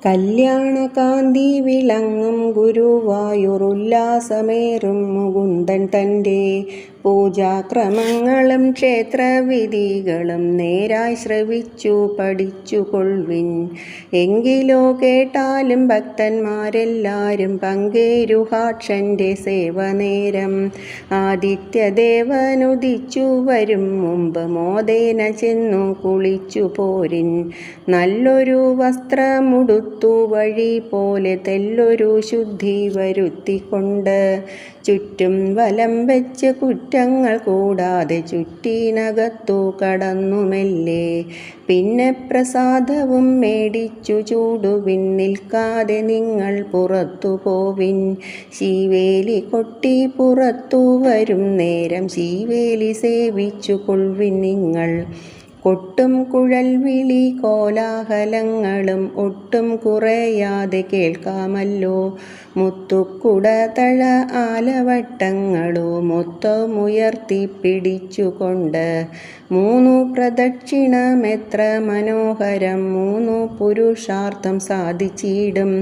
കല്യാണകാന്തി വിളങ്ങും ഗുരുവായൂരുല്ലാസമേറും മുകുന്ദൻ തൻ്റെ പൂജാക്രമങ്ങളും ക്ഷേത്രവിധികളും നേരായി ശ്രവിച്ചു പഠിച്ചു കൊള്ളുവിൻ. എങ്കിലോ കേട്ടാലും ഭക്തന്മാരെല്ലാരും പങ്കേരുഹാക്ഷൻ്റെ സേവനേരം ആദിത്യദേവനുദിച്ചു വരും മുമ്പ് മോദേന ചെന്നു കുളിച്ചു പോരിൻ. നല്ലൊരു വസ്ത്രമുടുത്തു വഴി പോലെ തെല്ലൊരു ശുദ്ധി വരുത്തിക്കൊണ്ട് ചുറ്റും വലം വെച്ച് കുറ്റങ്ങൾ കൂടാതെ ചുറ്റിനകത്തു കടന്നു മെല്ലെ. പിന്നെ പ്രസാദവും മേടിച്ചു ചൂടുവിൻ, നിൽക്കാതെ നിങ്ങൾ പുറത്തു പോവിൻ. ശീവേലി കൊട്ടി പുറത്തു വരും നേരം ശീവേലി സേവിച്ചു കൊള്ളുവിൻ നിങ്ങൾ. കൊട്ടും കുഴൽവിളി കോലാഹലങ്ങളും ഒട്ടും കുറയാതെ കേൾക്കാമല്ലോ. മുത്തുക്കുടതഴ ആലവട്ടങ്ങളോ മൊത്തമുയർത്തി പിടിച്ചുകൊണ്ട് മൂന്നു പ്രദക്ഷിണം എത്ര മനോഹരം മൂന്നു പുരുഷാർത്ഥം സാധിച്ചിടും.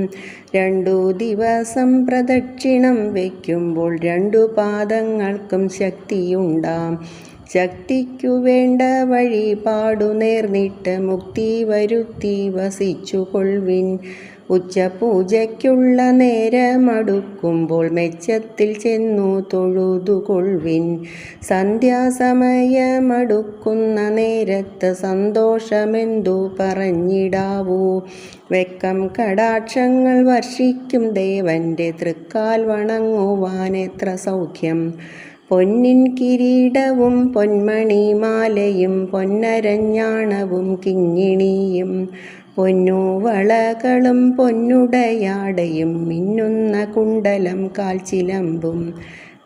2 ദിവസം പ്രദക്ഷിണം വയ്ക്കുമ്പോൾ 2 പാദങ്ങൾക്കും ശക്തിയുണ്ടാം. ശക്തിക്കു വേണ്ട വഴിപാടു നേർന്നിട്ട് മുക്തി വരുത്തി വസിച്ചു കൊള്ളുവിൻ. ഉച്ചപൂജയ്ക്കുള്ള നേരമടുക്കുമ്പോൾ മെച്ചത്തിൽ ചെന്നു തൊഴുതു കൊള്ളുവിൻ. സന്ധ്യാസമയമടുക്കുന്ന നേരത്ത് സന്തോഷമെന്തു പറഞ്ഞിടാവൂ. വെക്കം കടാക്ഷങ്ങൾ വർഷിക്കും ദേവൻ്റെ തൃക്കാൽ വണങ്ങുവാൻ എത്ര സൗഖ്യം. പൊന്നിൻ കിരീടവും പൊന്മണിമാലയും പൊന്നരഞ്ഞാണവും കിങ്ങിണിയും പൊന്നുവളകളും പൊന്നുടയാടയും മിന്നുന്ന കുണ്ടലം കാൽച്ചിലമ്പും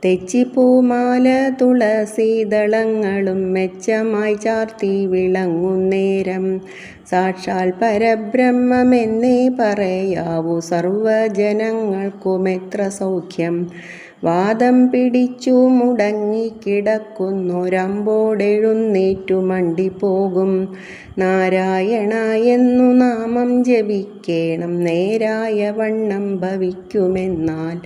തെച്ചിപ്പൂമാല തുളസീദളങ്ങളും മെച്ചമായി ചാർത്തി വിളങ്ങുന്നേരം സാക്ഷാൽ പരബ്രഹ്മമെന്നേ പറയാവൂ. സർവജനങ്ങൾക്കുമെത്ര സൗഖ്യം. വാദം പിടിച്ചു മുടങ്ങിക്കിടക്കുന്നൊരമ്പോടെഴുന്നേറ്റു മണ്ടിപ്പോകും. നാരായണ എന്നു നാമം ജപിക്കേണം, നേരായ വണ്ണം ഭവിക്കുമെന്നാൽ.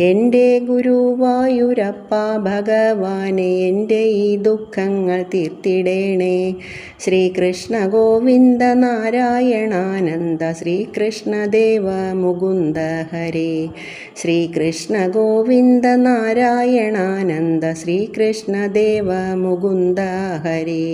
എൻ്റെ ഗുരുവായൂരപ്പ ഭഗവാനെ എൻ്റെ ഈ ദുഃഖങ്ങൾ തീർത്തിടേണേ. ശ്രീകൃഷ്ണ ഗോവിന്ദ നാരായണാനന്ദ ശ്രീകൃഷ്ണദേവ മുകുന്ദ ഹരേ. ശ്രീകൃഷ്ണ ഗോവിന്ദ നാരായണാനന്ദ ശ്രീകൃഷ്ണദേവ മുകുന്ദ ഹരേ.